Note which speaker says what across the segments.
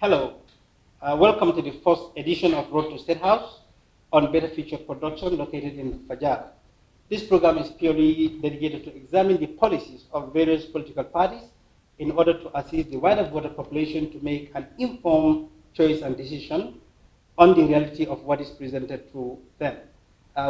Speaker 1: Hello, welcome to the first edition of Road to State House on Better Future Production located in Fajar. This program is purely dedicated to examine the policies of various political parties in order to assist the wider voter population to make an informed choice and decision on the reality of what is presented to them.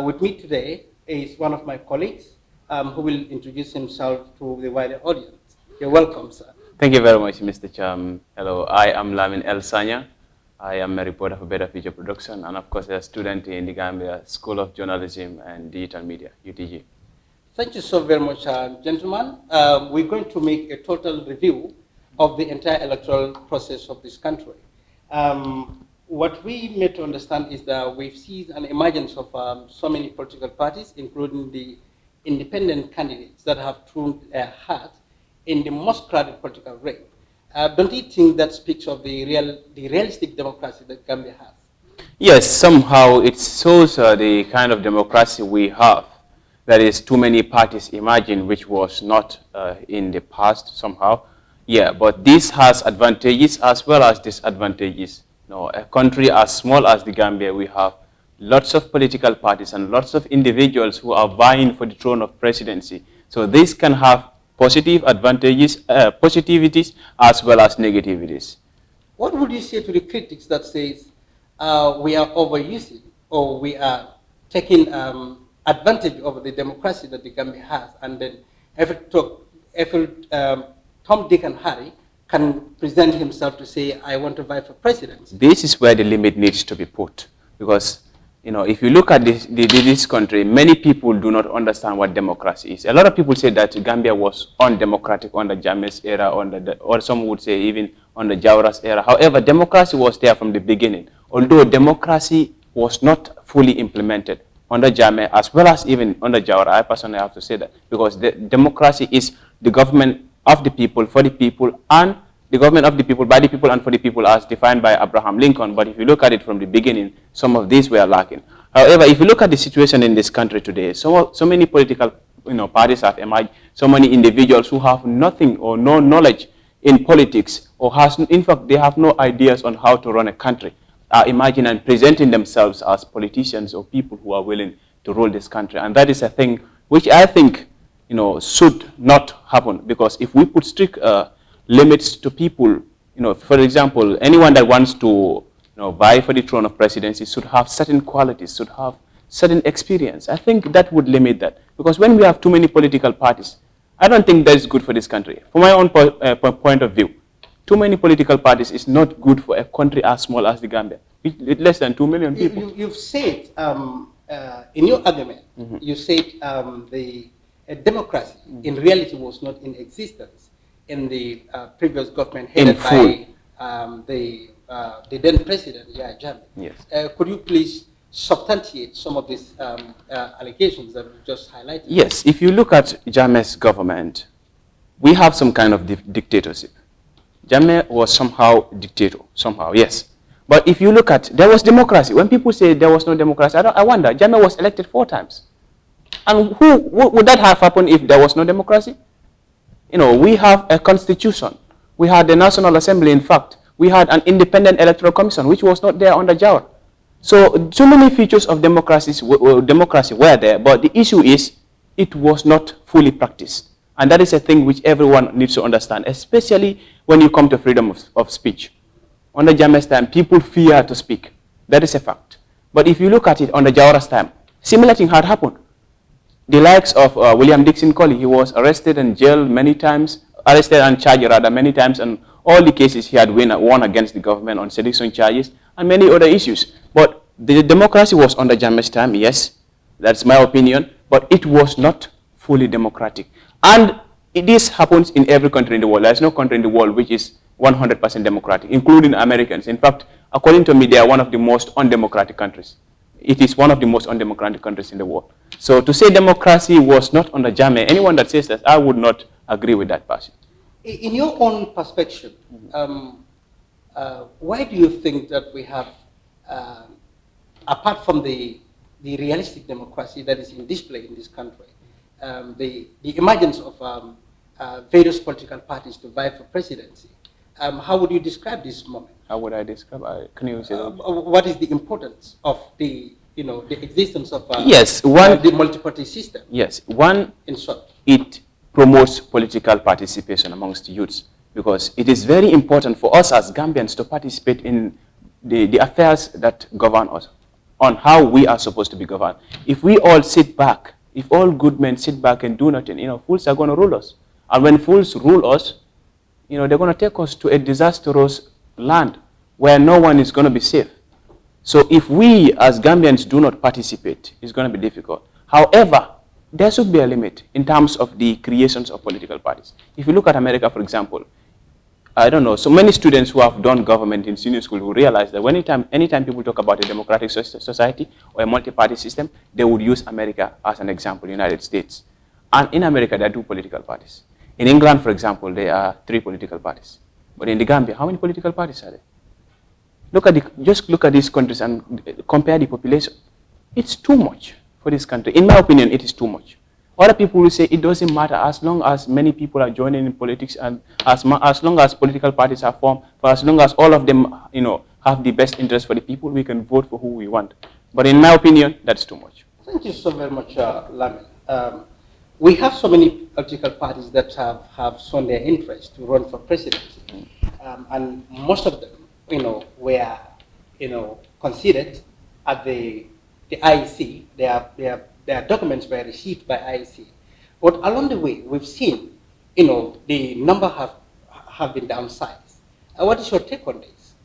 Speaker 1: With me today is one of my colleagues who will introduce himself to the wider audience. You're welcome, sir.
Speaker 2: Thank you very much, Mr. Cham. Hello, I am Lamin El Sanya. I am a reporter for Better Future Production and, of course, a student in the Gambia School of Journalism and Digital Media, UTG.
Speaker 1: Thank you so very much, gentlemen. We're going to make a total review of the entire electoral process of this country. What we made to understand is that we've seen an emergence of so many political parties, including the independent candidates that have thrown their hat in the most crowded political ring. Don't you think that speaks of the realistic democracy that Gambia has?
Speaker 2: Yes, somehow it shows the kind of democracy we have. That is, too many parties emerging, which was not in the past somehow. Yeah, but this has advantages as well as disadvantages. You know, a country as small as the Gambia, we have lots of political parties and lots of individuals who are vying for the throne of presidency. So this can have positive advantages, positivities as well as negativities.
Speaker 1: What would you say to the critics that says we are overusing or we are taking advantage of the democracy that the Gambia has, and then every Tom, Dick, and Harry can present himself to say, I want to vie for presidency?
Speaker 2: This is where the limit needs to be put, because if you look at this country, many people do not understand what democracy is. A lot of people say that Gambia was undemocratic under Jammeh's era, or some would say even under Jawara's era. However, democracy was there from the beginning, although democracy was not fully implemented under Jammeh as well as even under Jawara. I personally have to say that, because the democracy is the government of the people, for the people, and the government of the people, by the people, and for the people, as defined by Abraham Lincoln. But if you look at it from the beginning, some of these were lacking. However, if you look at the situation in this country today, so many political parties have emerged, so many individuals who have nothing or no knowledge in politics, or in fact, they have no ideas on how to run a country, are emerging and presenting themselves as politicians or people who are willing to rule this country. And that is a thing which I think should not happen, because if we put strict limits to people, for example, anyone that wants to vie for the throne of presidency should have certain qualities, should have certain experience. I think that would limit that, because when we have too many political parties, I don't think that is good for this country. From my own point of view, too many political parties is not good for a country as small as the Gambia, with less than 2 million people.
Speaker 1: You've said, in your argument, you said the democracy in reality was not in existence in the previous government headed by the then president, Jammeh.
Speaker 2: Yes.
Speaker 1: Could you please substantiate some of these allegations that you just highlighted?
Speaker 2: Yes, if you look at Jammeh's government, we have some kind of dictatorship. Jammeh was somehow dictator, somehow, yes. But if you look at, there was democracy. When people say there was no democracy, I wonder, Jammeh was elected 4 times. And would that have happened if there was no democracy? We have a constitution. We had the National Assembly, in fact. We had an independent electoral commission, which was not there under Jawara. So many features of democracy were there, but the issue is it was not fully practiced. And that is a thing which everyone needs to understand, especially when you come to freedom of speech. Under Jammeh's time, people fear to speak. That is a fact. But if you look at it under Jawara's time, similar thing had happened. The likes of William Dixon Colley, he was arrested and jailed many times, arrested and charged rather many times, and all the cases he had won against the government on sedition charges and many other issues. But the democracy was under Jammeh's time, yes, that's my opinion, but it was not fully democratic. And this happens in every country in the world. There's no country in the world which is 100% democratic, including Americans. In fact, according to me, they are one of the most undemocratic countries. It is one of the most undemocratic countries in the world. So to say democracy was not under Jammeh, anyone that says that, I would not agree with that person.
Speaker 1: In your own perspective, why do you think that we have, apart from the realistic democracy that is in display in this country, the emergence of various political parties to vie for presidency, how would you describe this moment?
Speaker 2: How would I describe? Can you say that?
Speaker 1: What is the importance of the, the existence of
Speaker 2: Yes, one.
Speaker 1: the multi-party system?
Speaker 2: Yes, one.
Speaker 1: In short,
Speaker 2: It promotes political participation amongst youths because it is very important for us as Gambians to participate in the affairs that govern us, on how we are supposed to be governed. If we all sit back, if all good men sit back and do nothing, fools are going to rule us. And when fools rule us, they're going to take us to a disastrous land where no one is going to be safe. So if we as Gambians do not participate, it's going to be difficult. However, there should be a limit in terms of the creations of political parties. If you look at America, for example, I don't know, so many students who have done government in senior school who realize that anytime people talk about a democratic society or a multi-party system, they would use America as an example, United States. And in America, there are 2 political parties. In England, for example, there are 3 political parties. But in the Gambia, how many political parties are there? Just look at these countries and compare the population. It's too much for this country. In my opinion, it is too much. Other people will say it doesn't matter as long as many people are joining in politics and as long as political parties are formed, for as long as all of them, have the best interest for the people, we can vote for who we want. But in my opinion, that's too much.
Speaker 1: Thank you so very much, Lamin. We have so many political parties that have shown their interest to run for presidency, and most of them, were, considered at the IEC. Their documents were received by IEC. But along the way, we've seen, the number have been downsized. What is your take on this?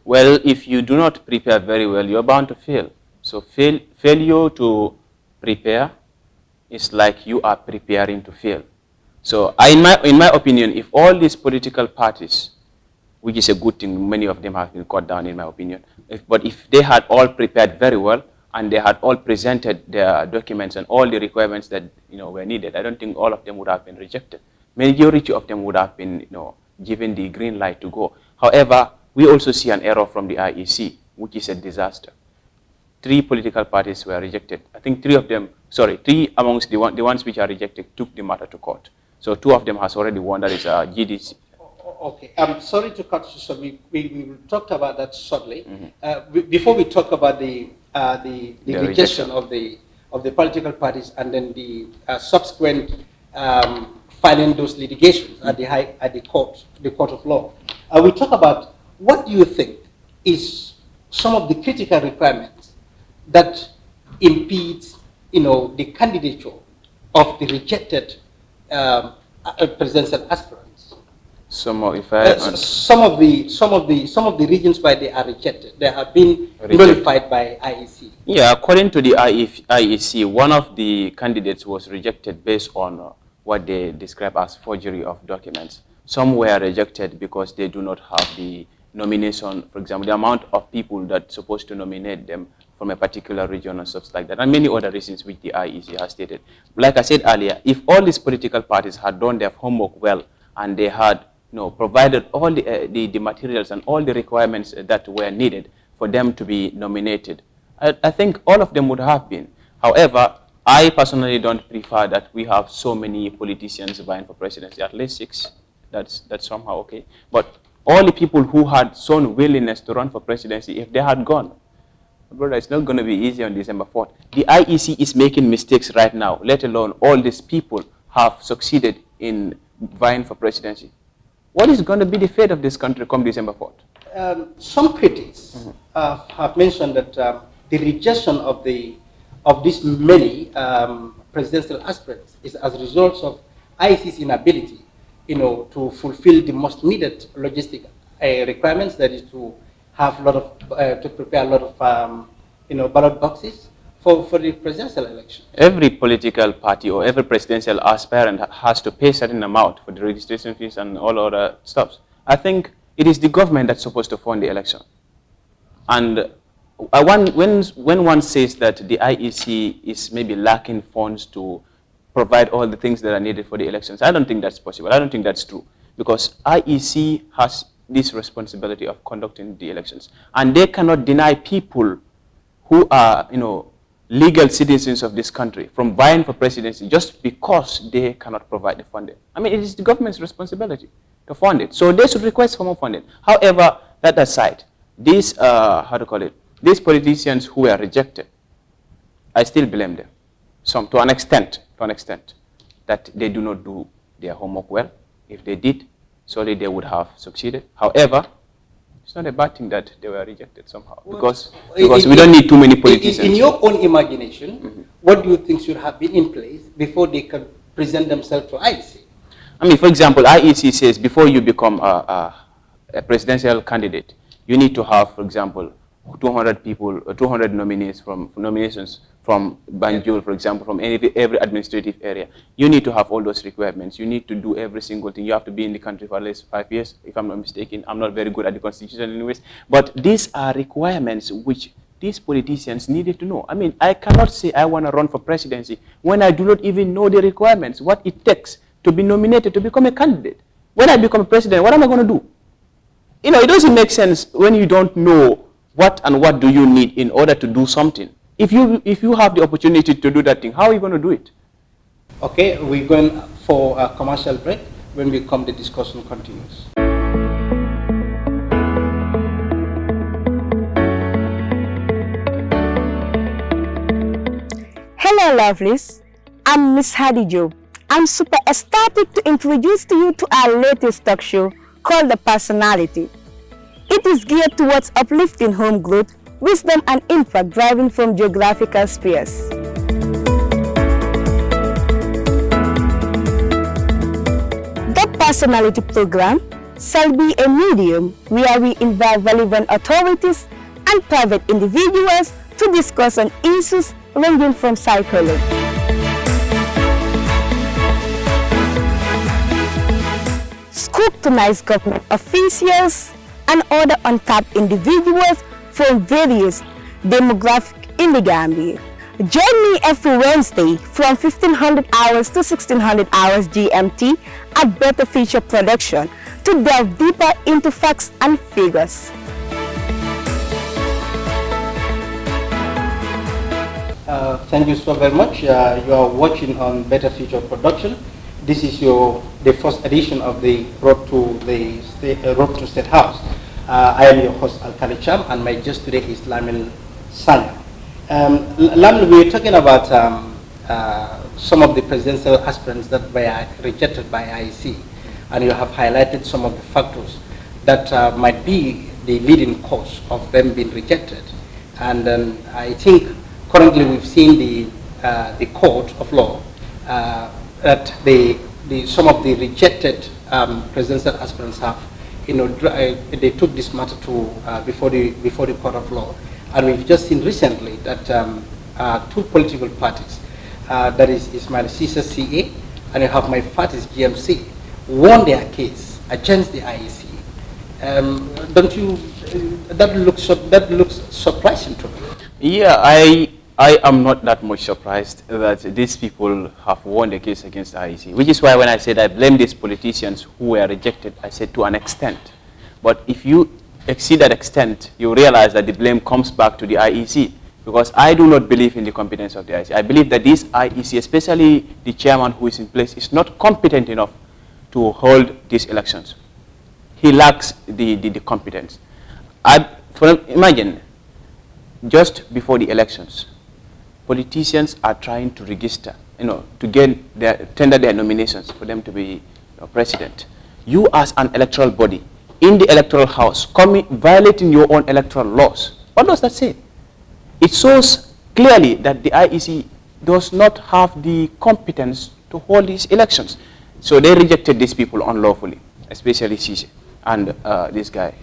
Speaker 2: Well, if you do not prepare very well, you're bound to fail. So failure to prepare is like you are preparing to fail. So in my opinion, if all these political parties, which is a good thing, many of them have been cut down in my opinion, but if they had all prepared very well, and they had all presented their documents and all the requirements that were needed, I don't think all of them would have been rejected. Majority of them would have been given the green light to go. However, we also see an error from the IEC, which is a disaster. 3 political parties were rejected. I think 3 amongst the ones which are rejected took the matter to court. So 2 of them has already won, that is GDC.
Speaker 1: Okay, I'm sorry to cut you, so we will talk about that shortly. Before we talk about the rejection of the political parties and then the subsequent filing those litigations at the court of law, we talk about what do you think is some of the critical requirements that impedes the candidature of the rejected presidential aspirants. Some of the reasons why they are rejected, they have been nullified by IEC.
Speaker 2: Yeah, according to the IEC, one of the candidates was rejected based on what they describe as forgery of documents. Some were rejected because they do not have the nomination, for example, the amount of people that's supposed to nominate them from a particular region and stuff like that, and many other reasons which the IEC has stated. Like I said earlier, if all these political parties had done their homework well and they had provided all the materials and all the requirements that were needed for them to be nominated, I think all of them would have been. However, I personally don't prefer that we have so many politicians vying for presidency, at least 6. That's somehow okay. But all the people who had shown willingness to run for presidency, if they had gone, brother, it's not going to be easy on December 4th. The IEC is making mistakes right now, let alone all these people have succeeded in vying for presidency. What is going to be the fate of this country come December 4th?
Speaker 1: Some critics have mentioned that the rejection of these many presidential aspirants is as a result of IEC's inability, to fulfill the most needed logistic requirements. That is to have a lot of to prepare a lot of ballot boxes for the presidential election.
Speaker 2: Every political party or every presidential aspirant has to pay a certain amount for the registration fees and all other stuff. I think it is the government that's supposed to fund the election. And when one says that the IEC is maybe lacking funds to provide all the things that are needed for the elections, I don't think that's possible. I don't think that's true. Because IEC has this responsibility of conducting the elections. And they cannot deny people who are, legal citizens of this country from vying for presidency just because they cannot provide the funding. I mean, it is the government's responsibility to fund it. So they should request for more funding. However, That aside, these, how to call it, these politicians who were rejected, I still blame them. Some, to an extent, that they do not do their homework well. If they did, surely they would have succeeded. However, it's not a bad thing that they were rejected somehow, because we don't need too many politicians.
Speaker 1: In your own imagination, what do you think should have been in place before they could present themselves to IEC?
Speaker 2: I mean, for example, IEC says before you become a presidential candidate, you need to have, for example, 200 people, 200 nominations from Banjul, for example, from every administrative area. You need to have all those requirements. You need to do every single thing. You have to be in the country for at least 5 years, if I'm not mistaken. I'm not very good at the constitution anyways. But these are requirements which these politicians needed to know. I mean, I cannot say I want to run for presidency when I do not even know the requirements, what it takes to be nominated to become a candidate. When I become a president, what am I going to do? You know, it doesn't make sense when you don't know what do you need in order to do something. If you have the opportunity to do that thing, how are you going to do it?
Speaker 1: Okay, we're going for a commercial break. When we come, the discussion continues.
Speaker 3: Hello, lovelies. I'm Miss Hadijo. I'm super ecstatic to introduce to you to our latest talk show called The Personality. It is geared towards uplifting home growth, wisdom and impact deriving from geographical spheres. The Personality program shall be a medium where we involve relevant authorities and private individuals to discuss on issues ranging from psychology, scrutinize government officials, and other untapped individuals from various demographics in the Gambia. Join me every Wednesday from 1500 hours to 1600 hours GMT at Better Feature Production to delve deeper into facts and figures.
Speaker 1: Thank you so very much. You are watching on Better Future Production. This is the first edition of the Road to State House. I am your host, Alkali Cham, and my guest today is Lamil Sanya. Lamil, we are talking about some of the presidential aspirants that were rejected by IEC, and you have highlighted some of the factors that might be the leading cause of them being rejected. And I think currently we've seen the court of law that some of the rejected presidential aspirants have, they took this matter to before the court of law, and we've just seen recently that two political parties, that is Ismail Sisa CA and you have my party's GMC, won their case against the IEC. Don't you? That looks surprising to me.
Speaker 2: Yeah, I am not that much surprised that these people have won the case against the IEC, which is why when I said I blame these politicians who were rejected, I said to an extent. But if you exceed that extent, you realize that the blame comes back to the IEC, because I do not believe in the competence of the IEC. I believe that this IEC, especially the chairman who is in place, is not competent enough to hold these elections. He lacks the competence. Imagine, just before the elections, politicians are trying to register, to tender their nominations for them to be president. You as an electoral body, in the electoral house, violating your own electoral laws. What does that say? It shows clearly that the IEC does not have the competence to hold these elections. So they rejected these people unlawfully, especially Sise and this guy,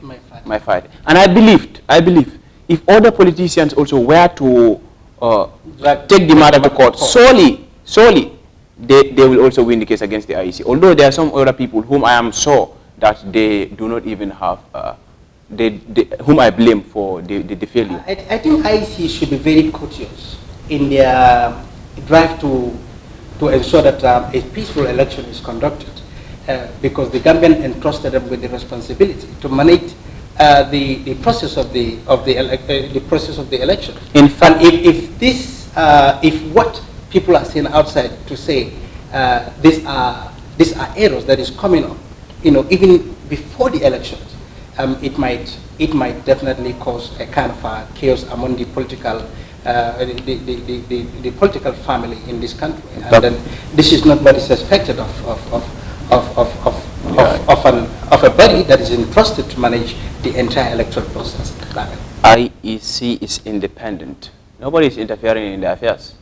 Speaker 2: my father. And I believe, if other politicians also were to take the matter to court, solely, they will also win the case against the IEC. Although there are some other people whom I am sure that they do not even have, whom I blame for the failure.
Speaker 1: I think IEC should be very courteous in their drive to ensure that a peaceful election is conducted, because the Gambian entrusted them with the responsibility to manage the process of the election.
Speaker 2: In fact,
Speaker 1: if what people are saying outside to say these are errors that is coming up, even before the elections, it might definitely cause a kind of chaos among the political the political family in this country, and then this is not what is expected of a body that is entrusted to manage the entire electoral process.
Speaker 2: IEC is independent. Nobody is interfering in their affairs.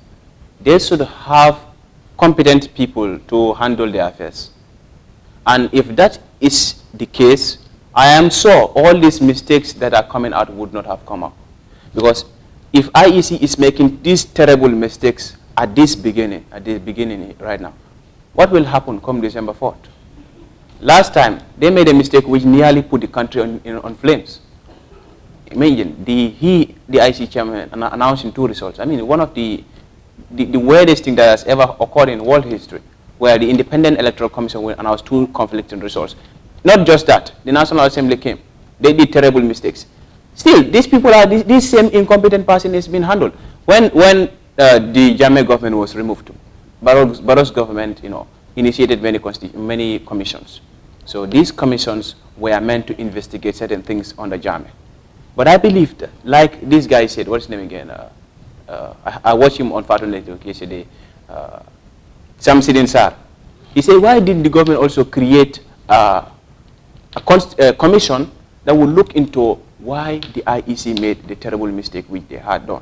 Speaker 2: They should have competent people to handle their affairs. And if that is the case, I am sure all these mistakes that are coming out would not have come out. Because if IEC is making these terrible mistakes at the beginning right now, what will happen come December 4th? Last time, they made a mistake which nearly put the country on flames. Imagine the IEC chairman announcing 2 results. I mean, one of the weirdest thing that has ever occurred in world history, where the Independent Electoral Commission will announce 2 conflicting results. Not just that, the National Assembly came. They did terrible mistakes. Still, these people are, this same incompetent person is being handled. When the Jammeh government was removed, Barrow's government, initiated many commissions. So these commissions were meant to investigate certain things under Jammeh. But I believe that, like this guy said, what's his name again? I watched him on Fatun Network yesterday, Samsidin Sar. He said, why did the government also create a commission that would look into why the IEC made the terrible mistake which they had done?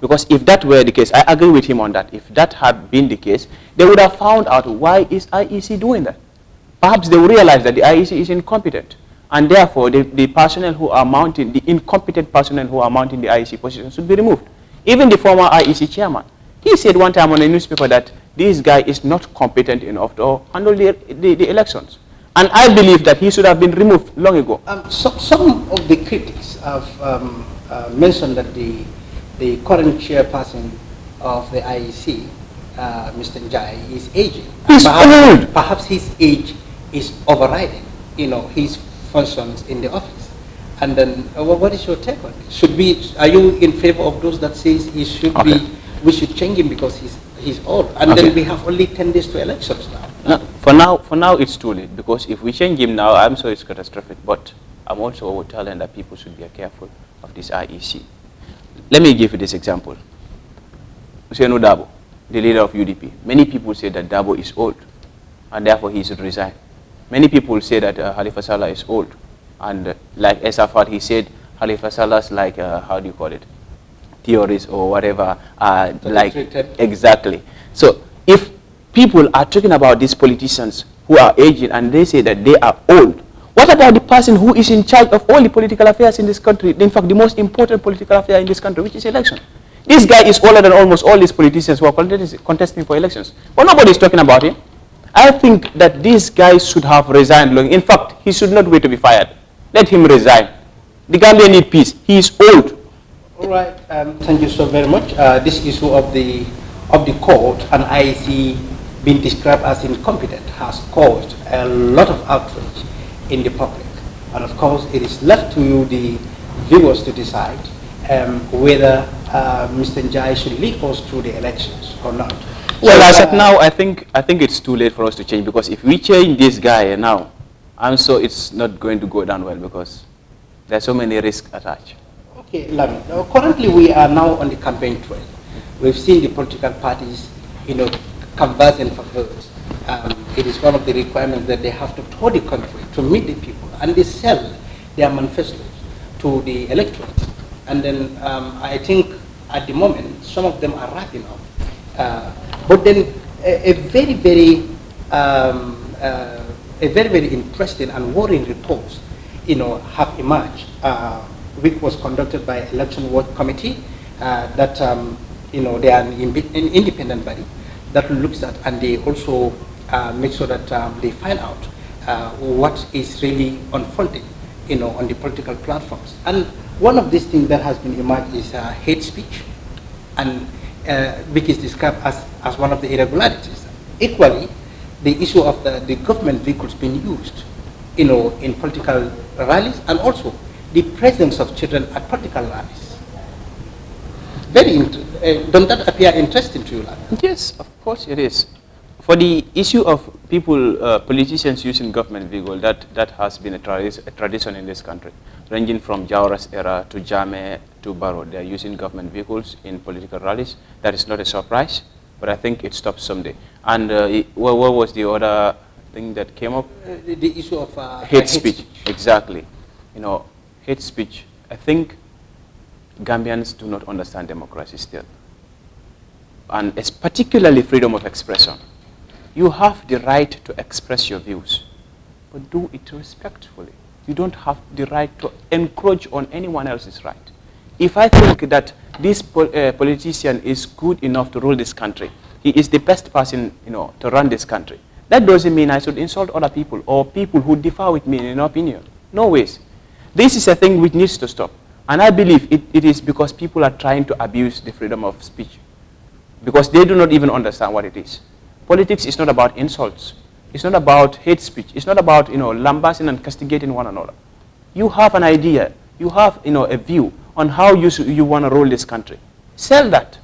Speaker 2: Because if that were the case, I agree with him on that. If that had been the case, they would have found out why is IEC doing that. Perhaps they will realize that the IEC is incompetent. And therefore, the personnel who are mounting, the incompetent personnel who are mounting the IEC position should be removed. Even the former IEC chairman, he said one time on a newspaper that this guy is not competent enough to handle the elections. And I believe that he should have been removed long ago.
Speaker 1: Some of the critics have mentioned that the current chairperson of the IEC, Mr. Njai, is aging. Perhaps his age is overriding, his functions in the office. And then, what is your take on this? Are you in favor of those that says he should we should change him because he's old? And then we have only 10 days to elections now.
Speaker 2: No, for now it's too late, because if we change him now, I'm sure it's catastrophic. But I'm also telling that people should be careful of this IEC. Let me give you this example. Usainu Dabo, the leader of UDP. Many people say that Dabo is old, and therefore he should resign. Many people say that Halifa Sallah is old. And like Esafat, he said Halifa Salah's like, how do you call it, theories or whatever. Exactly. So if people are talking about these politicians who are aging and they say that they are old, what about the person who is in charge of all the political affairs in this country? In fact, the most important political affair in this country, which is election. This guy is older than almost all these politicians who are contesting for elections. But nobody is talking about him. I think that this guy should have resigned long. In fact, he should not wait to be fired. Let him resign. The Gambia needs peace. He is old.
Speaker 1: All right. Thank you so very much. This issue of the court and IEC being described as incompetent has caused a lot of outrage in the public. And of course, it is left to you, the viewers, to decide whether Mr. Njai should lead us through the elections or not.
Speaker 2: Well, as of now, I think it's too late for us to change, because if we change this guy now, I'm sure it's not going to go down well, because there's so many risks attached.
Speaker 1: Okay, Lami. Currently, we are now on the campaign trail. We've seen the political parties, conversing for votes. It is one of the requirements that they have to tour the country to meet the people, and they sell their manifestos to the electorate. And then I think at the moment, some of them are wrapping up. But then a very, very interesting and worrying reports, have emerged, which was conducted by Election Watch Committee, that they are an independent body that looks at, and they also make sure that they find out what is really unfolding, on the political platforms. And one of these things that has been emerged is hate speech, and which is described as one of the irregularities. Equally, the issue of the government vehicles being used, in political rallies, and also the presence of children at political rallies. Don't that appear interesting to you, Lana?
Speaker 2: Yes, of course it is. for the issue of people, politicians using government vehicle, that has been a tradition in this country, ranging from Jawara's era to Jame to Barrow. They are using government vehicles in political rallies. That is not a surprise, but I think it stops someday. And what was the other thing that came up?
Speaker 1: The issue of
Speaker 2: hate speech. Exactly. You know, hate speech. I think Gambians do not understand democracy still. And it's particularly freedom of expression. You have the right to express your views, but do it respectfully. You don't have the right to encroach on anyone else's right. If I think that this politician is good enough to rule this country, he is the best person, to run this country, that doesn't mean I should insult other people or people who differ with me in an opinion. No ways. This is a thing which needs to stop. And I believe it is because people are trying to abuse the freedom of speech, because they do not even understand what it is. Politics is not about insults. It's not about hate speech. It's not about, lambasting and castigating one another. You have an idea. You have, a view on how you want to rule this country. Sell that.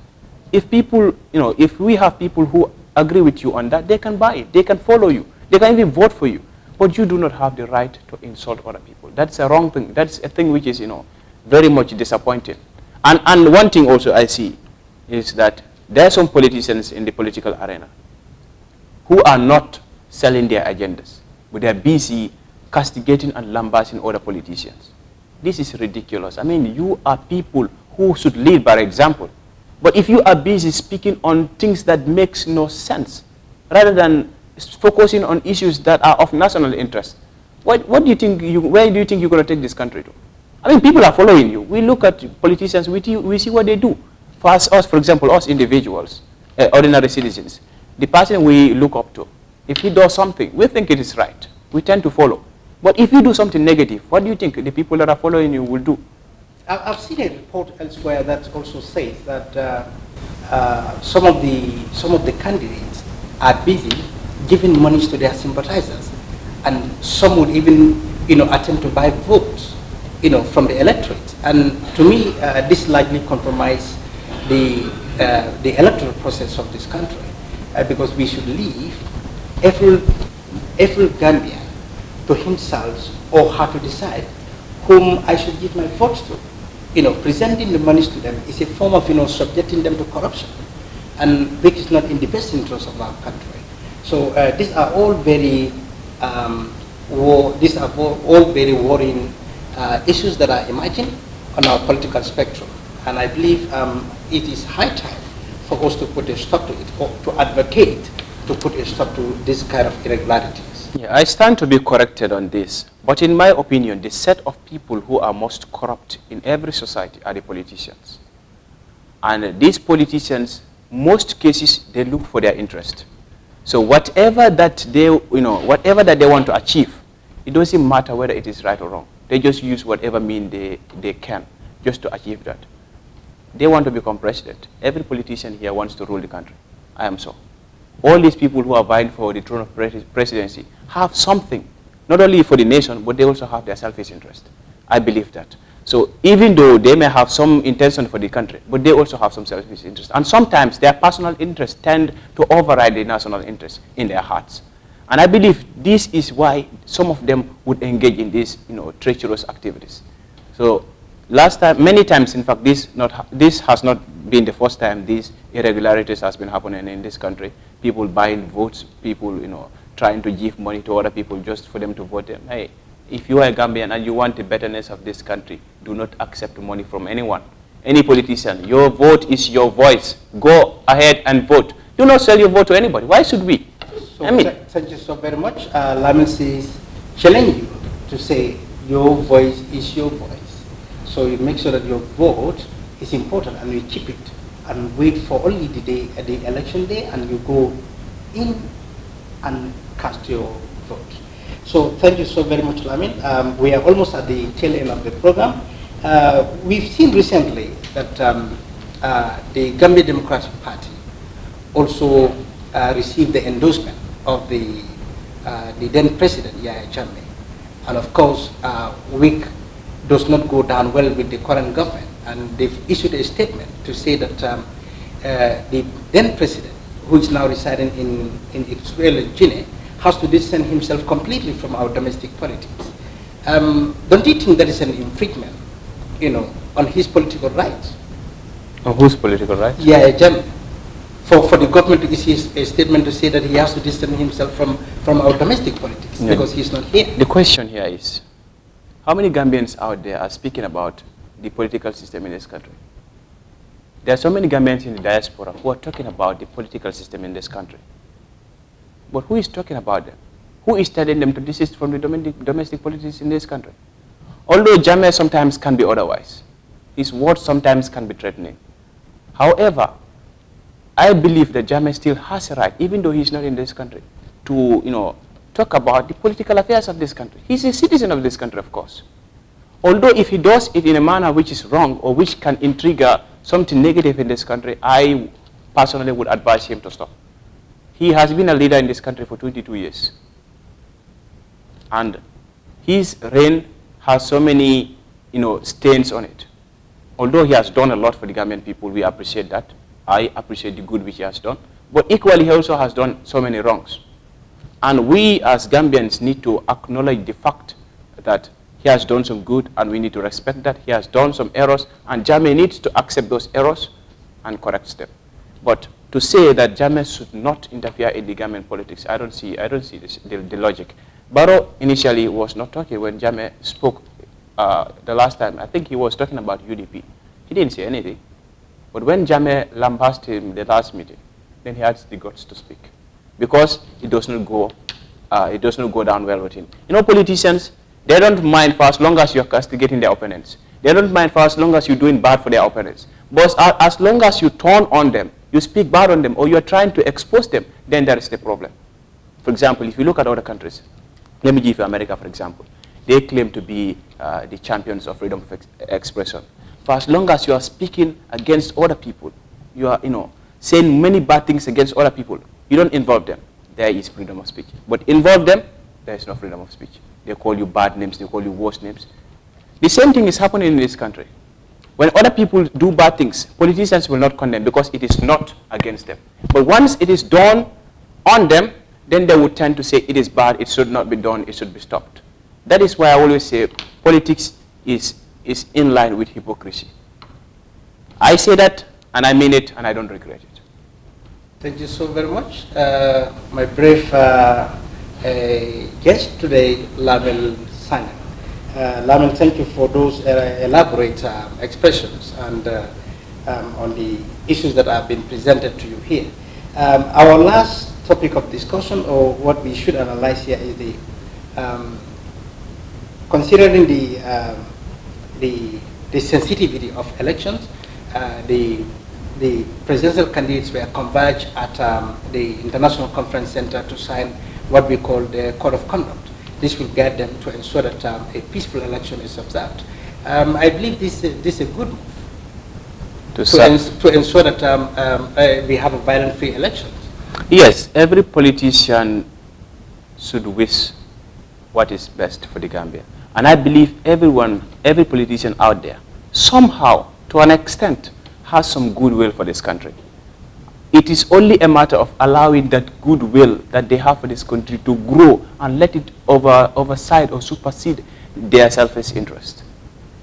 Speaker 2: If people, if we have people who agree with you on that, they can buy it. They can follow you. They can even vote for you. But you do not have the right to insult other people. That's a wrong thing. That's a thing which is, very much disappointing. And one thing also I see is that there are some politicians in the political arena who are not selling their agendas, but they are busy castigating and lambasting other politicians. This is ridiculous. I mean, you are people who should lead by example. But if you are busy speaking on things that makes no sense, rather than focusing on issues that are of national interest, what do you think where do you think you're going to take this country to? I mean, people are following you. We look at politicians, we see what they do. For us, for example, us individuals, ordinary citizens, the person we look up to, if he does something, we think it is right. We tend to follow. But if you do something negative, what do you think the people that are following you will do?
Speaker 1: I've seen a report elsewhere that also says that some of the candidates are busy giving monies to their sympathizers, and some would even attempt to buy votes from the electorate. And to me, this likely compromises the electoral process of this country, because we should leave every Gambian to himself or her to decide whom I should give my votes to. Presenting the monies to them is a form of subjecting them to corruption, and which is not in the best interest of our country. So these are all very very worrying issues that are emerging on our political spectrum, and I believe it is high time for us to put a stop to it, or to advocate to put a stop to this kind of irregularities.
Speaker 2: Yeah, I stand to be corrected on this, but in my opinion, the set of people who are most corrupt in every society are the politicians. And these politicians, most cases, they look for their interest. So whatever that they want to achieve, it doesn't matter whether it is right or wrong. They just use whatever means they can just to achieve that. They want to become president. Every politician here wants to rule the country. I am so. All these people who are vying for the throne of presidency have something, not only for the nation, but they also have their selfish interest. I believe that. So even though they may have some intention for the country, but they also have some selfish interest. And sometimes their personal interests tend to override the national interest in their hearts. And I believe this is why some of them would engage in these, treacherous activities. So last time, many times, in fact, this has not been the first time these irregularities has been happening in this country. People buying votes, people, trying to give money to other people just for them to vote them. Hey, if you are a Gambian and you want the betterness of this country, do not accept money from anyone, any politician. Your vote is your voice. Go ahead and vote. Do not sell your vote to anybody. Why should we?
Speaker 1: So thank you so very much. Lamin says, challenge you to say your voice is your voice. So you make sure that your vote is important, and you keep it, and wait for only the election day, and you go in and cast your vote. So thank you so very much, Lamin. We are almost at the tail end of the program. We've seen recently that the Gambia Democratic Party also received the endorsement of the then President, Yahya Jammeh. And of course, week does not go down well with the current government. And they've issued a statement to say that the then President who is now residing in Electoral Guinea, has to distance himself completely from our domestic politics. Don't you think that is an infringement, on his political rights?
Speaker 2: On whose political rights?
Speaker 1: Yeah, for the government to issue a statement to say that he has to distance himself from our domestic politics because he's not here.
Speaker 2: The question here is, how many Gambians out there are speaking about the political system in this country? There are so many Gambians in the diaspora who are talking about the political system in this country. But who is talking about them? Who is telling them to desist from the domestic politics in this country? Although Jammeh sometimes can be otherwise, his words sometimes can be threatening. However, I believe that Jammeh still has a right, even though he's not in this country, to talk about the political affairs of this country. He's a citizen of this country, of course. Although if he does it in a manner which is wrong or which can intrigue something negative in this country, I personally would advise him to stop. He has been a leader in this country for 22 years. And his reign has so many, stains on it. Although he has done a lot for the Gambian people, we appreciate that. I appreciate the good which he has done. But equally, he also has done so many wrongs. And we as Gambians need to acknowledge the fact that he has done some good, and we need to respect that. He has done some errors, and Jammeh needs to accept those errors and correct them. But to say that Jammeh should not interfere in the Gambian politics, I don't see the logic. Barrow initially was not talking when Jammeh spoke the last time. I think he was talking about UDP. He didn't say anything. But when Jammeh lambasted him the last meeting, then he had the guts to speak, because it does not go down well with him. Politicians, they don't mind for as long as you're castigating their opponents. They don't mind for as long as you're doing bad for their opponents. But as long as you turn on them, you speak bad on them, or you're trying to expose them, then there is the problem. For example, if you look at other countries, let me give you America, for example. They claim to be the champions of freedom of expression. For as long as you are speaking against other people, you are, saying many bad things against other people, you don't involve them, there is freedom of speech. But involve them, there is no freedom of speech. They call you bad names, they call you worse names. The same thing is happening in this country. When other people do bad things, politicians will not condemn because it is not against them. But once it is done on them, then they would tend to say it is bad, it should not be done, it should be stopped. That is why I always say politics is in line with hypocrisy. I say that, and I mean it, and I don't regret it.
Speaker 1: Thank you so very much. My brave guest today, Lamel Sanya. Lamel, thank you for those elaborate expressions and on the issues that have been presented to you here. Our last topic of discussion, or what we should analyze here, is the considering the sensitivity of elections. The presidential candidates were converged at the International Conference Center to sign what we call the Code of Conduct. This will guide them to ensure that a peaceful election is observed. I believe this is a good move to ensure that we have a violent-free election.
Speaker 2: Yes, every politician should wish what is best for the Gambia. And I believe every politician out there, somehow, to an extent, has some goodwill for this country. It is only a matter of allowing that goodwill that they have for this country to grow and let it overside or supersede their selfish interest.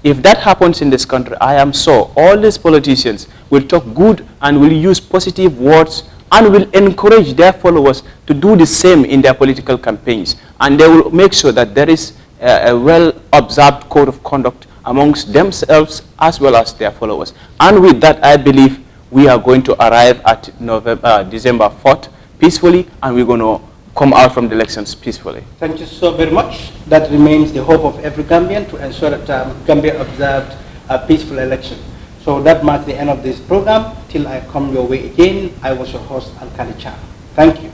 Speaker 2: If that happens in this country, I am sure all these politicians will talk good and will use positive words and will encourage their followers to do the same in their political campaigns. And they will make sure that there is a well-observed code of conduct amongst themselves as well as their followers. And with that, I believe we are going to arrive at December 4th peacefully, and we're going to come out from the elections peacefully.
Speaker 1: Thank you so very much. That remains the hope of every Gambian, to ensure that Gambia observed a peaceful election. So that marks the end of this program. Till I come your way again, I was your host, Alkali Chan. Thank you.